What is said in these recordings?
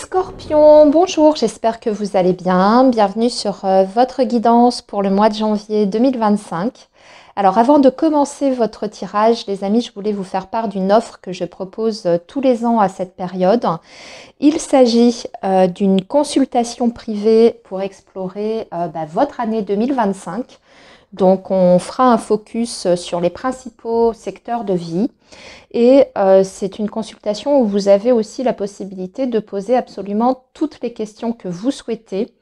Scorpions, bonjour, j'espère que vous allez bien. Bienvenue sur votre guidance pour le mois de janvier 2025. Alors avant de commencer votre tirage, les amis, je voulais vous faire part d'une offre que je propose tous les ans à cette période. Il s'agit d'une consultation privée pour explorer votre année 2025. Donc on fera un focus sur les principaux secteurs de vie et c'est une consultation où vous avez aussi la possibilité de poser absolument toutes les questions que vous souhaitez.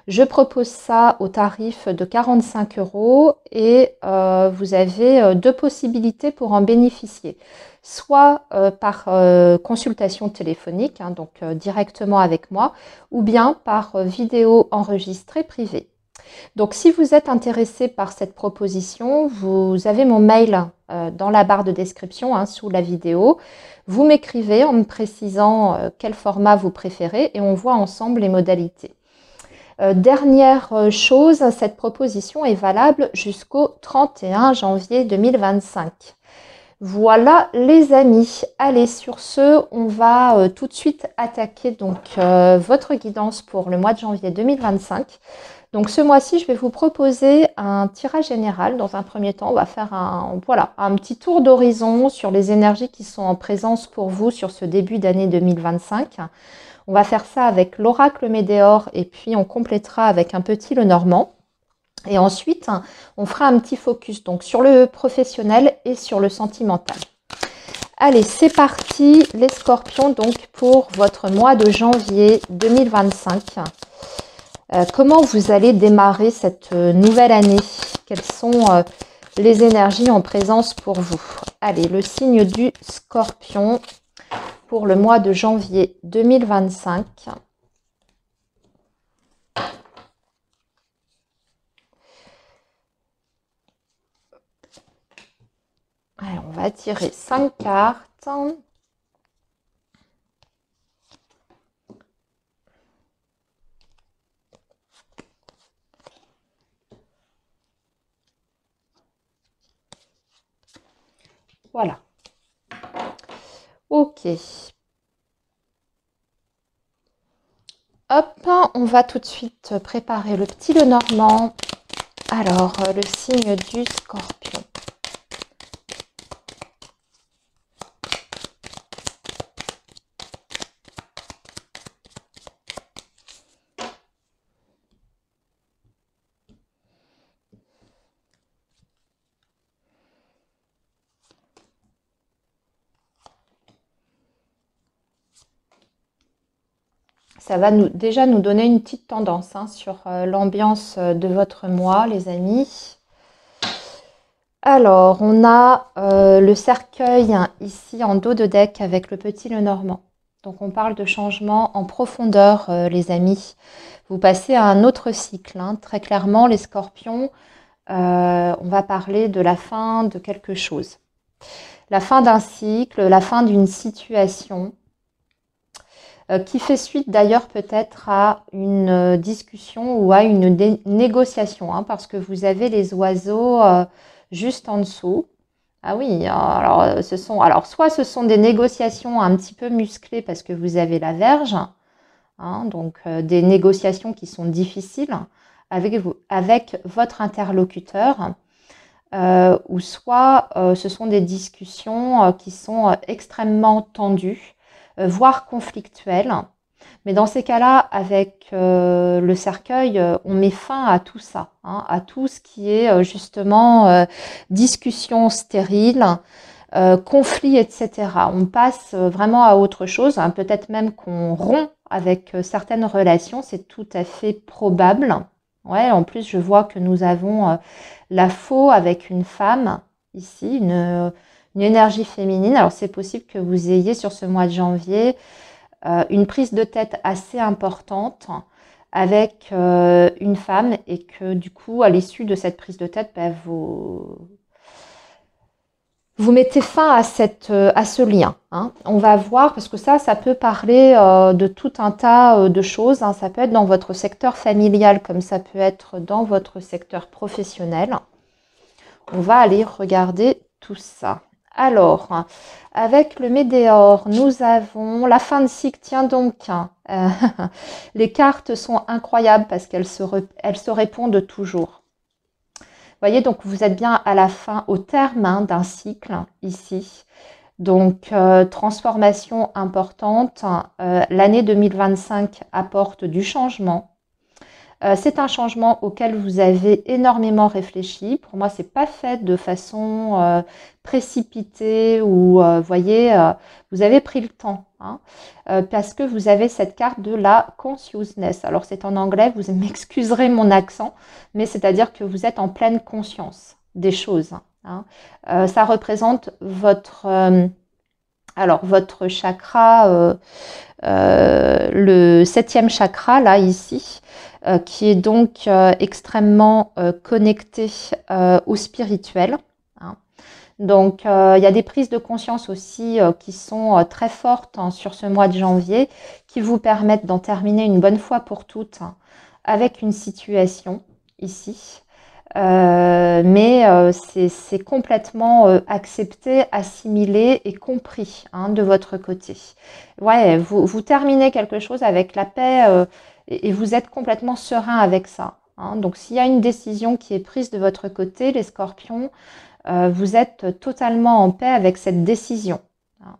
Je propose ça au tarif de 45 € et vous avez deux possibilités pour en bénéficier. Soit par consultation téléphonique, donc directement avec moi, ou bien par vidéo enregistrée privée. Donc, si vous êtes intéressé par cette proposition, vous avez mon mail dans la barre de description sous la vidéo. Vous m'écrivez en me précisant quel format vous préférez et on voit ensemble les modalités. Dernière chose, cette proposition est valable jusqu'au 31 janvier 2025. Voilà les amis. Allez, sur ce, on va tout de suite attaquer donc votre guidance pour le mois de janvier 2025. Donc ce mois-ci, je vais vous proposer un tirage général. Dans un premier temps, on va faire un petit tour d'horizon sur les énergies qui sont en présence pour vous sur ce début d'année 2025. On va faire ça avec l'oracle Médéor et puis on complétera avec un petit Lenormand. Et ensuite, on fera un petit focus donc sur le professionnel et sur le sentimental. Allez, c'est parti les scorpions donc pour votre mois de janvier 2025. Comment vous allez démarrer cette nouvelle année? Quelles sont les énergies en présence pour vous? Allez, le signe du Scorpion pour le mois de janvier 2025. Allez, on va tirer 5 cartes. Voilà. Ok. Hop, on va tout de suite préparer le petit Lenormand. Alors, le signe du Scorpion. Ça va déjà nous donner une petite tendance sur l'ambiance de votre mois, les amis. Alors, on a le cercueil ici en dos de deck avec le petit Lenormand. Donc, on parle de changement en profondeur, les amis. Vous passez à un autre cycle. Très clairement, les scorpions, on va parler de la fin de quelque chose. La fin d'un cycle, la fin d'une situation. Qui fait suite d'ailleurs peut-être à une discussion ou à une négociation, parce que vous avez les oiseaux juste en dessous. Ah oui, alors soit ce sont des négociations un petit peu musclées parce que vous avez la Vierge, donc des négociations qui sont difficiles avec votre interlocuteur, ou soit ce sont des discussions qui sont extrêmement tendues, voire conflictuelles. Mais dans ces cas-là, avec le cercueil, on met fin à tout ça, à tout ce qui est justement discussion stérile, conflit, etc. On passe vraiment à autre chose, peut-être même qu'on rompt avec certaines relations, c'est tout à fait probable. Ouais, en plus, je vois que nous avons la faux avec une femme ici, une énergie féminine. Alors, c'est possible que vous ayez sur ce mois de janvier une prise de tête assez importante avec une femme et que du coup, à l'issue de cette prise de tête, vous mettez fin à ce lien. On va voir, parce que ça peut parler de tout un tas de choses. Ça peut être dans votre secteur familial, comme ça peut être dans votre secteur professionnel. On va aller regarder tout ça. Alors, avec le Médéor, nous avons la fin de cycle. Tiens donc, les cartes sont incroyables parce elles se répondent toujours. Vous voyez, donc vous êtes bien à la fin, au terme d'un cycle ici. Donc, transformation importante. L'année 2025 apporte du changement. C'est un changement auquel vous avez énormément réfléchi. Pour moi, c'est pas fait de façon précipitée ou, voyez, vous avez pris le temps. Hein, parce que vous avez cette carte de la consciousness. Alors, c'est en anglais, vous m'excuserez mon accent, mais c'est-à-dire que vous êtes en pleine conscience des choses. Hein. Ça représente votre chakra, le 7e chakra, là, ici, qui est donc extrêmement connecté au spirituel. Hein. Donc, il y a des prises de conscience aussi qui sont très fortes hein, sur ce mois de janvier, qui vous permettent d'en terminer une bonne fois pour toutes hein, avec une situation ici. Mais c'est complètement accepté, assimilé et compris hein, de votre côté. Ouais, vous terminez quelque chose avec la paix et vous êtes complètement serein avec ça. Hein. Donc s'il y a une décision qui est prise de votre côté, les scorpions, vous êtes totalement en paix avec cette décision. Hein.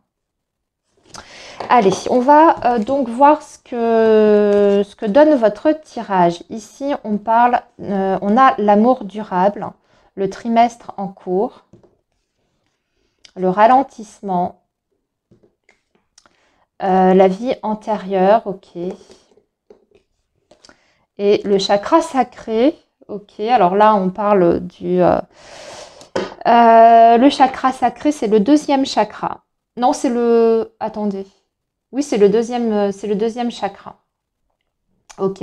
Allez, on va donc voir ce que donne votre tirage. Ici, on a l'amour durable, le trimestre en cours, le ralentissement, la vie antérieure, ok. Et le chakra sacré, ok. Alors là, on parle du... le chakra sacré, c'est le 2e chakra. Non, c'est le... Attendez. Oui, c'est le deuxième chakra. Ok.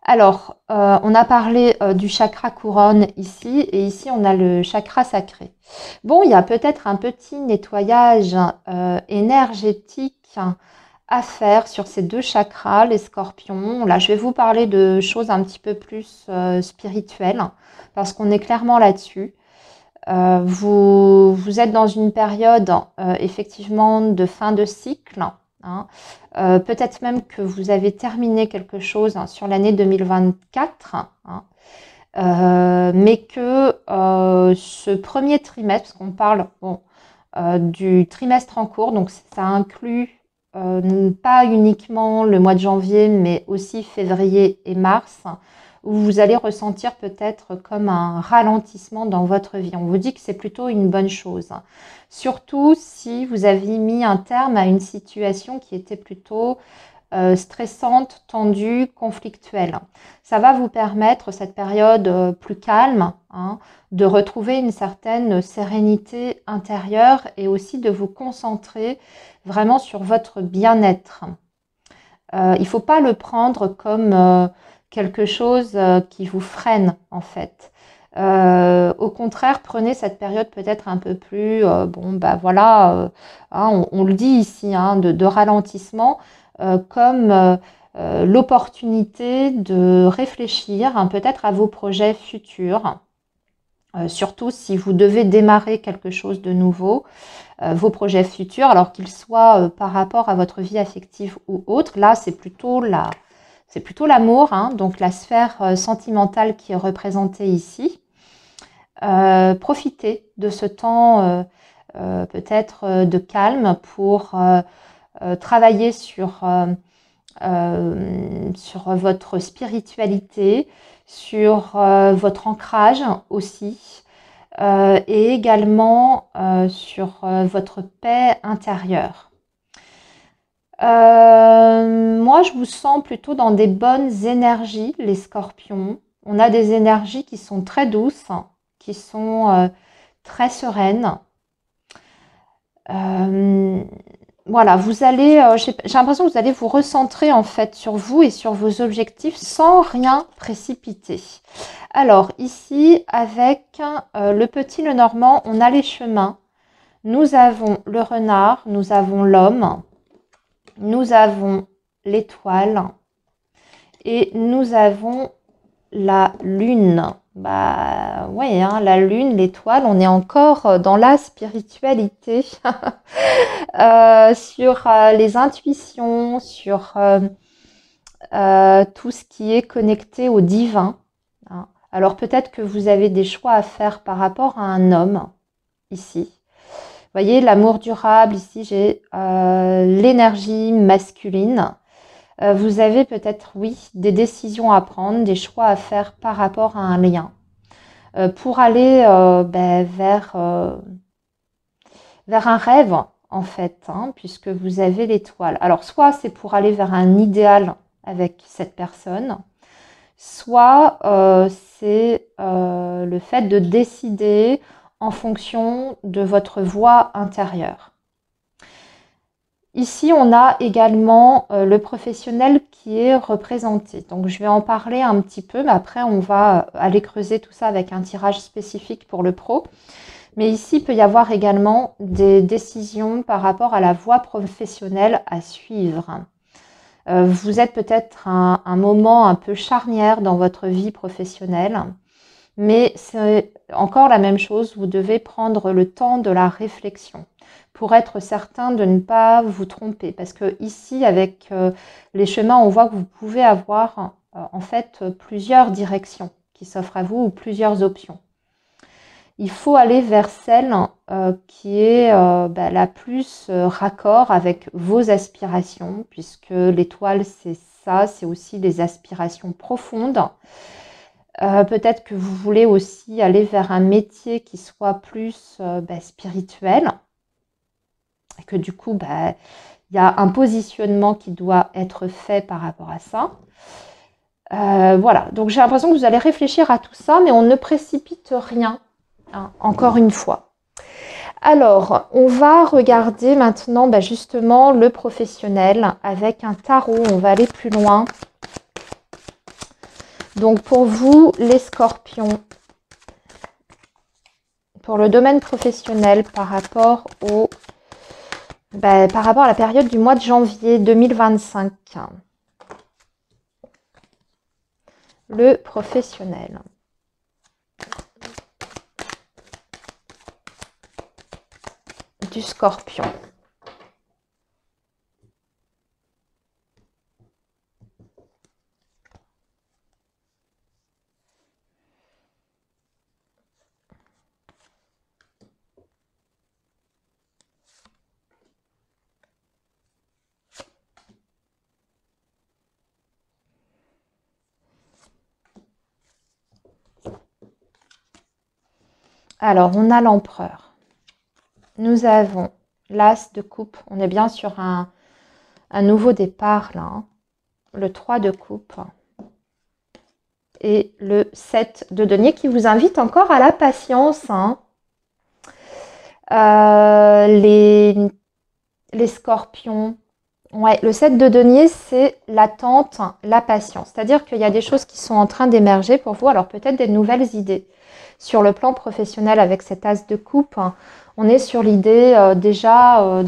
Alors, on a parlé du chakra couronne ici, et ici, on a le chakra sacré. Bon, il y a peut-être un petit nettoyage énergétique à faire sur ces 2 chakras, les scorpions. Là, je vais vous parler de choses un petit peu plus spirituelles, parce qu'on est clairement là-dessus. Vous êtes dans une période, effectivement, de fin de cycle. Hein. Peut-être même que vous avez terminé quelque chose hein, sur l'année 2024, hein, mais que ce premier trimestre, parce qu'on parle du trimestre en cours, donc ça inclut pas uniquement le mois de janvier, mais aussi février et mars, où vous allez ressentir peut-être comme un ralentissement dans votre vie. On vous dit que c'est plutôt une bonne chose. Surtout si vous avez mis un terme à une situation qui était plutôt stressante, tendue, conflictuelle. Ça va vous permettre, cette période plus calme, hein, de retrouver une certaine sérénité intérieure et aussi de vous concentrer vraiment sur votre bien-être. Il ne faut pas le prendre comme quelque chose qui vous freine en fait. Au contraire, prenez cette période peut-être un peu plus, bon bah voilà, hein, on le dit ici, hein, de ralentissement, comme l'opportunité de réfléchir hein, peut-être à vos projets futurs. Surtout si vous devez démarrer quelque chose de nouveau, vos projets futurs, alors qu'ils soient par rapport à votre vie affective ou autre. Là, c'est plutôt l'amour, hein, donc la sphère sentimentale qui est représentée ici. Profitez de ce temps peut-être de calme pour travailler sur votre spiritualité, sur votre ancrage aussi, et également sur votre paix intérieure. Moi, je vous sens plutôt dans des bonnes énergies, les scorpions. On a des énergies qui sont très douces, qui sont très sereines. Voilà, vous allez, j'ai l'impression que vous allez vous recentrer en fait sur vous et sur vos objectifs sans rien précipiter. Alors ici, avec le petit Lenormand, on a les chemins. Nous avons le renard, nous avons l'homme, nous avons l'étoile et nous avons la lune. bah ouais, hein, la lune, l'étoile, on est encore dans la spiritualité, sur les intuitions, sur tout ce qui est connecté au divin, hein. Alors peut-être que vous avez des choix à faire par rapport à un homme, ici. Vous voyez, l'amour durable, ici j'ai l'énergie masculine. Vous avez peut-être, oui, des décisions à prendre, des choix à faire par rapport à un lien. Pour aller vers un rêve, en fait, hein, puisque vous avez l'étoile. Alors, soit c'est pour aller vers un idéal avec cette personne, soit c'est le fait de décider en fonction de votre voix intérieure. Ici, on a également le professionnel qui est représenté. Donc, je vais en parler un petit peu, mais après, on va aller creuser tout ça avec un tirage spécifique pour le pro. Mais ici, il peut y avoir également des décisions par rapport à la voie professionnelle à suivre. Vous êtes peut-être à un moment un peu charnière dans votre vie professionnelle, mais c'est encore la même chose, vous devez prendre le temps de la réflexion pour être certain de ne pas vous tromper. Parce que ici, avec les chemins, on voit que vous pouvez avoir en fait plusieurs directions qui s'offrent à vous ou plusieurs options. Il faut aller vers celle qui est la plus raccord avec vos aspirations, puisque l'étoile, c'est ça, c'est aussi les aspirations profondes. Peut-être que vous voulez aussi aller vers un métier qui soit plus spirituel, et que du coup, il y a un positionnement qui doit être fait par rapport à ça. Voilà, donc j'ai l'impression que vous allez réfléchir à tout ça, mais on ne précipite rien, hein, encore une fois. Alors, on va regarder maintenant justement le professionnel avec un tarot. On va aller plus loin. Donc pour vous, les scorpions, pour le domaine professionnel par rapport à la période du mois de janvier 2025. Le professionnel. Du scorpion. Alors, on a l'empereur. Nous avons l'as de coupe. On est bien sur un nouveau départ, là. Hein. Le 3 de coupe. Et le 7 de denier qui vous invite encore à la patience. Hein. Les scorpions. Ouais, le 7 de denier, c'est l'attente, la patience. C'est-à-dire qu'il y a des choses qui sont en train d'émerger pour vous. Alors, peut-être des nouvelles idées. Sur le plan professionnel, avec cet as de coupe, on est sur l'idée déjà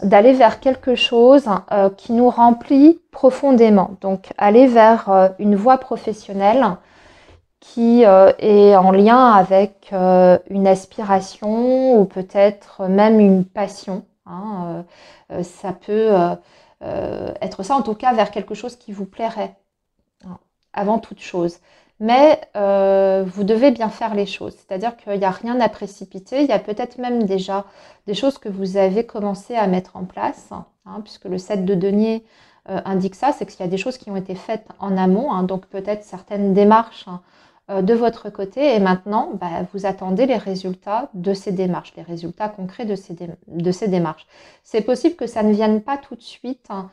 d'aller vers quelque chose qui nous remplit profondément. Donc, aller vers une voie professionnelle qui est en lien avec une aspiration ou peut-être même une passion. Hein, ça peut être ça, en tout cas, vers quelque chose qui vous plairait, hein, avant toute chose. Mais vous devez bien faire les choses. C'est-à-dire qu'il n'y a rien à précipiter. Il y a peut-être même déjà des choses que vous avez commencé à mettre en place, hein, puisque le 7 de denier indique ça, c'est qu'il y a des choses qui ont été faites en amont, hein, donc peut-être certaines démarches de votre côté. Et maintenant, vous attendez les résultats de ces démarches, les résultats concrets de ces démarches. C'est possible que ça ne vienne pas tout de suite, hein,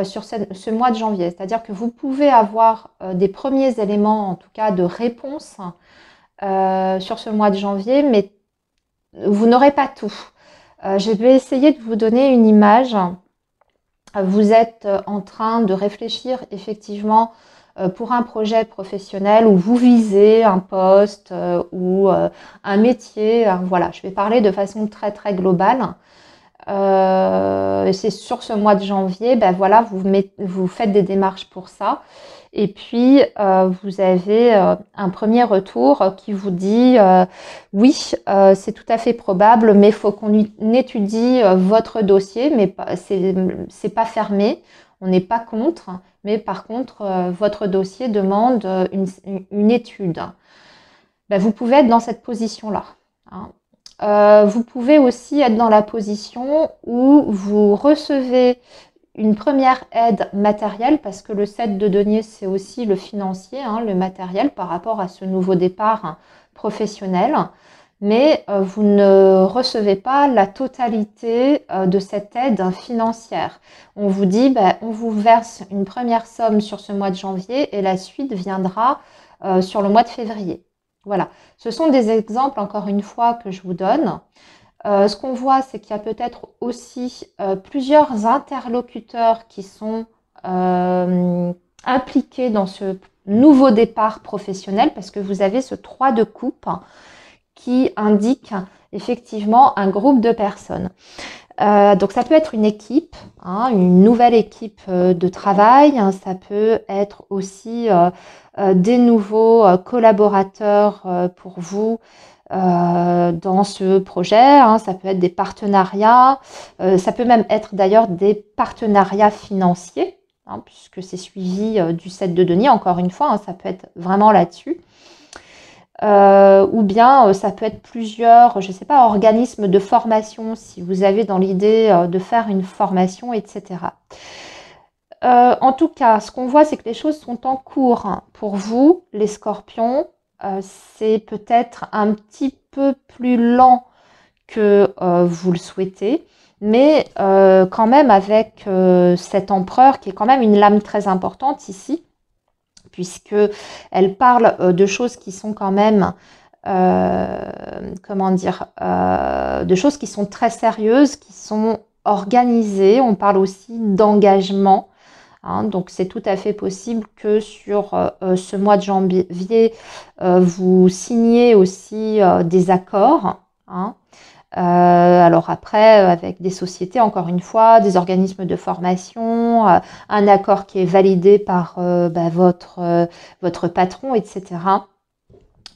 sur ce mois de janvier. C'est-à-dire que vous pouvez avoir des premiers éléments, en tout cas, de réponse sur ce mois de janvier, mais vous n'aurez pas tout. Je vais essayer de vous donner une image. Vous êtes en train de réfléchir effectivement pour un projet professionnel où vous visez un poste ou un métier. Voilà, je vais parler de façon très très globale. c'est sur ce mois de janvier, ben voilà, vous faites des démarches pour ça. Et puis, vous avez un premier retour qui vous dit oui, c'est tout à fait probable, mais il faut qu'on étudie votre dossier, mais c'est pas fermé, on n'est pas contre, mais par contre, votre dossier demande une étude. Ben, vous pouvez être dans cette position-là. Hein. Vous pouvez aussi être dans la position où vous recevez une première aide matérielle, parce que le 7 de denier, c'est aussi le financier, hein, le matériel par rapport à ce nouveau départ professionnel. Mais vous ne recevez pas la totalité de cette aide financière. On vous dit, ben, on vous verse une première somme sur ce mois de janvier et la suite viendra sur le mois de février. Voilà, ce sont des exemples, encore une fois, que je vous donne. Ce qu'on voit, c'est qu'il y a peut-être aussi plusieurs interlocuteurs qui sont impliqués dans ce nouveau départ professionnel, parce que vous avez ce 3 de coupe qui indique effectivement un groupe de personnes. Donc ça peut être une équipe, hein, une nouvelle équipe de travail, hein, ça peut être aussi des nouveaux collaborateurs pour vous dans ce projet, hein, ça peut être des partenariats, ça peut même être d'ailleurs des partenariats financiers, hein, puisque c'est suivi du 7 de denier, encore une fois, hein, ça peut être vraiment là-dessus. Ou bien ça peut être plusieurs, je ne sais pas, organismes de formation, si vous avez dans l'idée de faire une formation, etc. En tout cas, ce qu'on voit, c'est que les choses sont en cours, hein. Pour vous, les scorpions, c'est peut-être un petit peu plus lent que vous le souhaitez, mais quand même avec cet empereur qui est quand même une lame très importante ici, puisqu'elle parle de choses qui sont quand même, comment dire, de choses qui sont très sérieuses, qui sont organisées. On parle aussi d'engagement. Hein, donc c'est tout à fait possible que sur ce mois de janvier, vous signiez aussi des accords. Hein. Alors après, avec des sociétés, encore une fois, des organismes de formation, un accord qui est validé par votre patron, etc.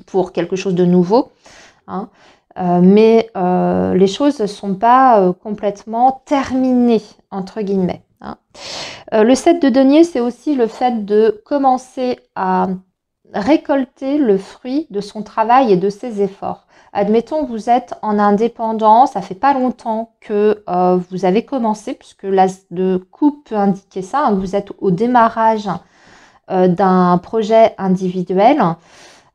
pour quelque chose de nouveau. Hein. Mais les choses ne sont pas complètement terminées, entre guillemets. Hein. Le 7 de denier, c'est aussi le fait de commencer à récolter le fruit de son travail et de ses efforts. Admettons que vous êtes en indépendant, ça fait pas longtemps que vous avez commencé, puisque l'as de coupe peut indiquer ça, hein, vous êtes au démarrage d'un projet individuel,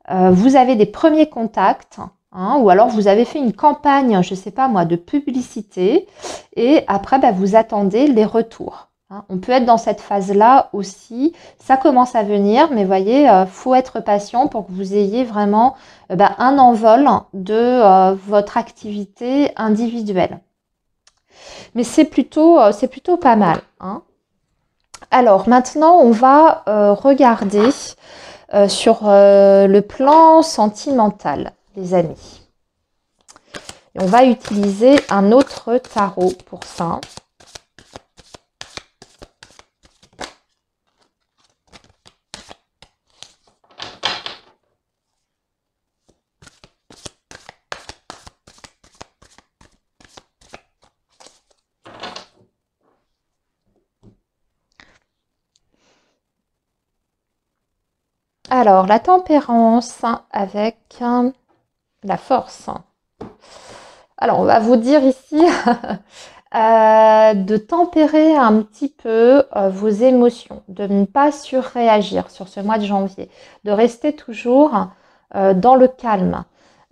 vous avez des premiers contacts, hein, ou alors vous avez fait une campagne, je ne sais pas moi, de publicité, et après vous attendez les retours. Hein. On peut être dans cette phase-là aussi, ça commence à venir, mais voyez, faut être patient pour que vous ayez vraiment un envol de votre activité individuelle. Mais c'est plutôt pas mal. Hein. Alors maintenant, on va regarder sur le plan sentimental, les amis. Et on va utiliser un autre tarot pour ça. Alors, la tempérance avec la force. Alors, on va vous dire ici de tempérer un petit peu vos émotions, de ne pas surréagir sur ce mois de janvier, de rester toujours dans le calme.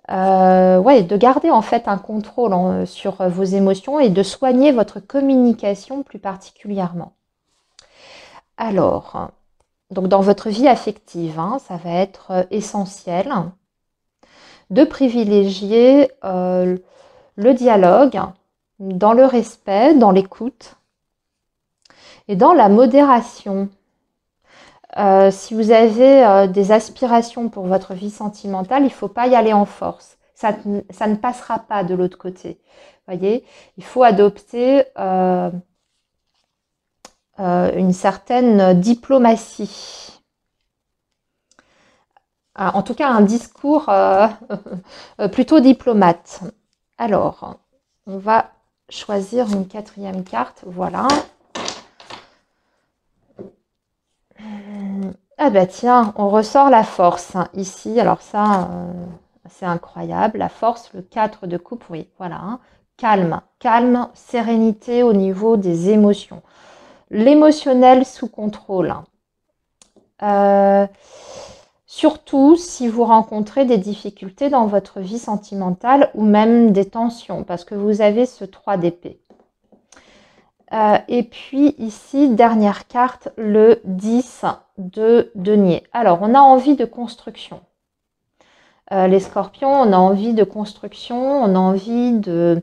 De garder en fait un contrôle sur vos émotions et de soigner votre communication plus particulièrement. Alors, donc dans votre vie affective, hein, ça va être essentiel de privilégier le dialogue dans le respect, dans l'écoute et dans la modération. Si vous avez des aspirations pour votre vie sentimentale, il ne faut pas y aller en force. Ça ne passera pas de l'autre côté. Voyez, il faut adopter une certaine diplomatie. En tout cas, un discours plutôt diplomate. Alors, on va choisir une quatrième carte. Voilà. Ah bah tiens, on ressort la force ici. Alors ça, c'est incroyable. La force, le 4 de coupe, oui, voilà. Calme, calme, sérénité au niveau des émotions. L'émotionnel sous contrôle. Surtout si vous rencontrez des difficultés dans votre vie sentimentale ou même des tensions, parce que vous avez ce 3 d'épée. Et puis ici, dernière carte, le 10 de denier. Alors, on a envie de construction. Les scorpions, on a envie de construction, on a envie de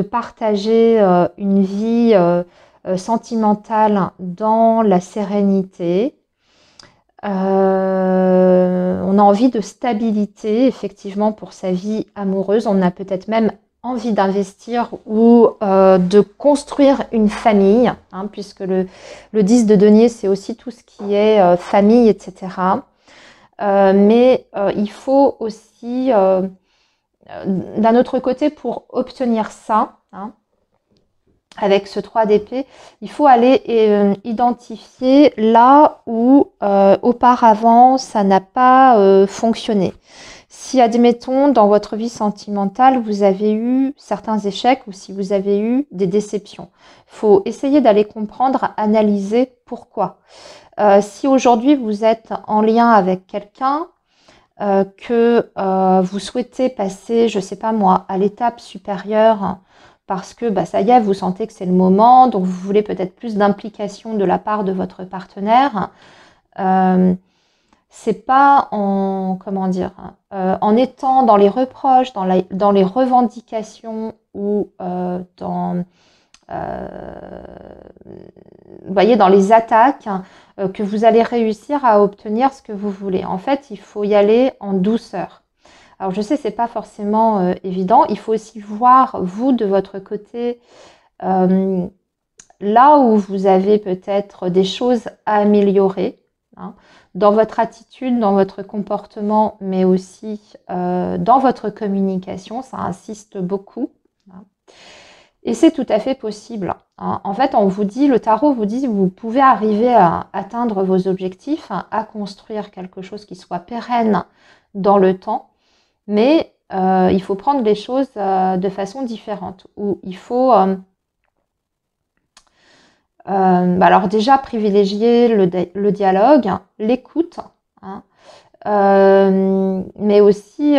partager une vie sentimentale dans la sérénité. On a envie de stabilité, effectivement, pour sa vie amoureuse. On a peut-être même envie d'investir ou de construire une famille, hein, puisque le 10 de denier, c'est aussi tout ce qui est famille, etc. Mais il faut aussi, d'un autre côté, pour obtenir ça, hein, avec ce 3 d'épée, il faut aller identifier là où auparavant ça n'a pas fonctionné. Si, admettons, dans votre vie sentimentale, vous avez eu certains échecs ou si vous avez eu des déceptions, il faut essayer d'aller comprendre, analyser pourquoi. Si aujourd'hui vous êtes en lien avec quelqu'un, que vous souhaitez passer, je ne sais pas moi, à l'étape supérieure parce que bah, ça y est, vous sentez que c'est le moment, donc vous voulez peut-être plus d'implication de la part de votre partenaire. C'est pas en, comment dire, en étant dans les reproches, dans les revendications ou vous voyez, dans les attaques, que vous allez réussir à obtenir ce que vous voulez. En fait, il faut y aller en douceur. Alors, je sais, c'est pas forcément évident. Il faut aussi voir, vous, de votre côté, là où vous avez peut-être des choses à améliorer, hein, dans votre attitude, dans votre comportement, mais aussi dans votre communication. Ça insiste beaucoup. Hein. Et c'est tout à fait possible. Hein. En fait, on vous dit, le tarot vous dit, vous pouvez arriver à atteindre vos objectifs, hein, à construire quelque chose qui soit pérenne dans le temps, mais il faut prendre les choses de façon différente. Ou il faut, alors déjà, privilégier le dialogue, l'écoute, hein, mais aussi,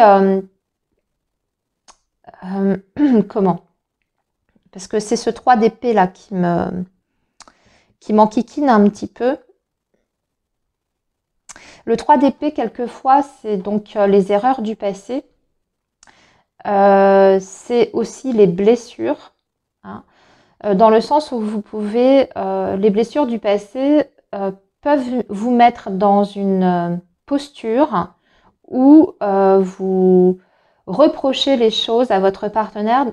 comment? Parce que c'est ce 3 d'épée là qui m'enquiquine un petit peu. Le 3 d'épée, quelquefois, c'est donc les erreurs du passé. C'est aussi les blessures. Hein, dans le sens où vous pouvez, les blessures du passé peuvent vous mettre dans une posture où vous reprochez les choses à votre partenaire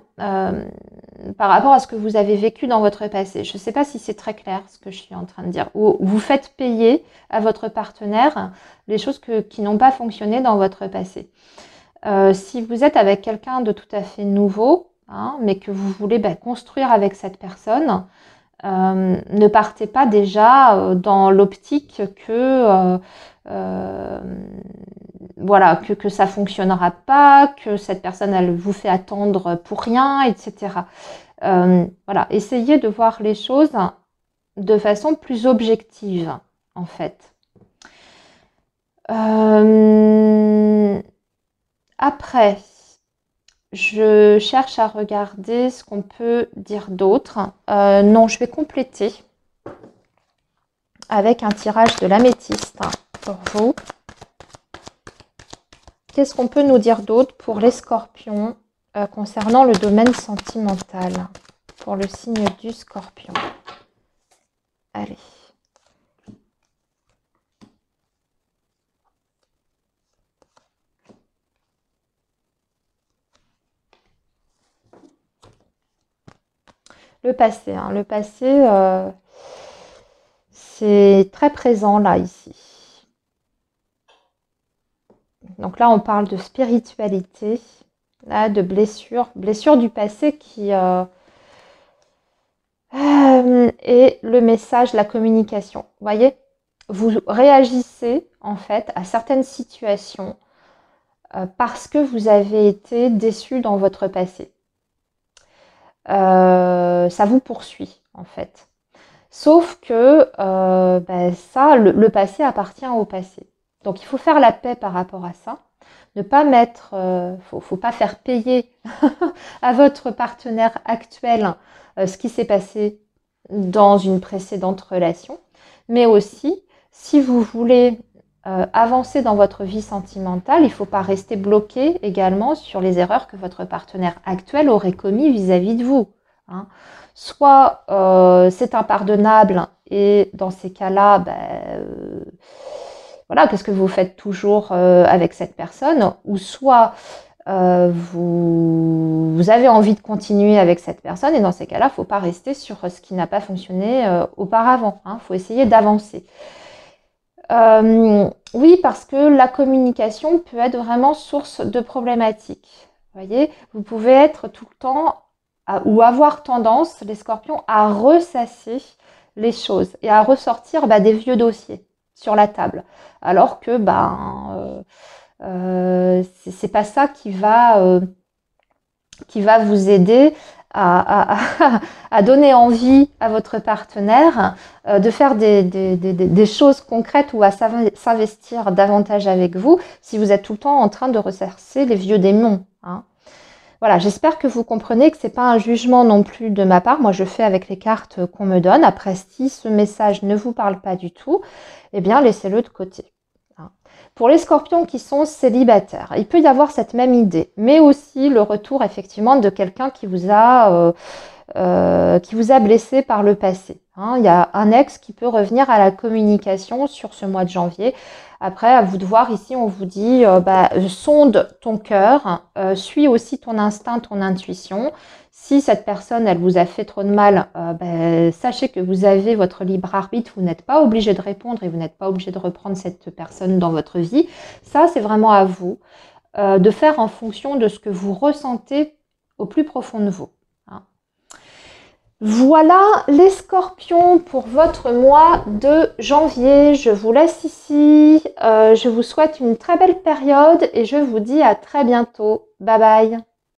par rapport à ce que vous avez vécu dans votre passé. Je ne sais pas si c'est très clair ce que je suis en train de dire. Ou vous faites payer à votre partenaire les choses qui n'ont pas fonctionné dans votre passé. Si vous êtes avec quelqu'un de tout à fait nouveau, hein, mais que vous voulez construire avec cette personne, ne partez pas déjà dans l'optique que voilà, que ça fonctionnera pas, que cette personne elle vous fait attendre pour rien, etc. Voilà, essayez de voir les choses de façon plus objective, en fait. Après, je cherche à regarder ce qu'on peut dire d'autre. Non, je vais compléter avec un tirage de l'améthyste pour vous. Qu'est-ce qu'on peut nous dire d'autre pour les scorpions concernant le domaine sentimental, pour le signe du scorpion? Allez. Le passé, hein. Le passé, c'est très présent là, ici. Donc là, on parle de spiritualité, là, de blessures, blessures du passé qui... et le message, la communication. Vous voyez, vous réagissez en fait à certaines situations parce que vous avez été déçu dans votre passé. Ça vous poursuit en fait. Sauf que ça, le passé appartient au passé. Donc il faut faire la paix par rapport à ça. Ne pas mettre, faut pas faire payer à votre partenaire actuel ce qui s'est passé dans une précédente relation. Mais aussi, si vous voulez avancer dans votre vie sentimentale, il ne faut pas rester bloqué également sur les erreurs que votre partenaire actuel aurait commis vis-à-vis de vous. Hein. Soit c'est impardonnable et dans ces cas-là, voilà, qu'est-ce que vous faites toujours avec cette personne, ou soit vous avez envie de continuer avec cette personne et dans ces cas-là, il ne faut pas rester sur ce qui n'a pas fonctionné auparavant. Il faut essayer d'avancer. Oui, parce que la communication peut être vraiment source de problématiques. Vous voyez, vous pouvez être tout le temps ou avoir tendance, les scorpions, à ressasser les choses et à ressortir des vieux dossiers sur la table. Alors que c'est pas ça qui va vous aider à donner envie à votre partenaire de faire des choses concrètes ou à s'investir davantage avec vous si vous êtes tout le temps en train de ressasser les vieux démons. Hein. Voilà, j'espère que vous comprenez que ce n'est pas un jugement non plus de ma part. Moi, je fais avec les cartes qu'on me donne. Après, si ce message ne vous parle pas du tout, eh bien, laissez-le de côté. Pour les scorpions qui sont célibataires, il peut y avoir cette même idée, mais aussi le retour effectivement de quelqu'un qui vous a blessé par le passé. Hein. Il y a un ex qui peut revenir à la communication sur ce mois de janvier. Après, à vous de voir ici, on vous dit sonde ton cœur, suis aussi ton instinct, ton intuition. Si cette personne, elle vous a fait trop de mal, sachez que vous avez votre libre arbitre, vous n'êtes pas obligé de répondre et vous n'êtes pas obligé de reprendre cette personne dans votre vie. Ça, c'est vraiment à vous de faire en fonction de ce que vous ressentez au plus profond de vous. Hein. Voilà les scorpions pour votre mois de janvier. Je vous laisse ici. Je vous souhaite une très belle période et je vous dis à très bientôt. Bye bye.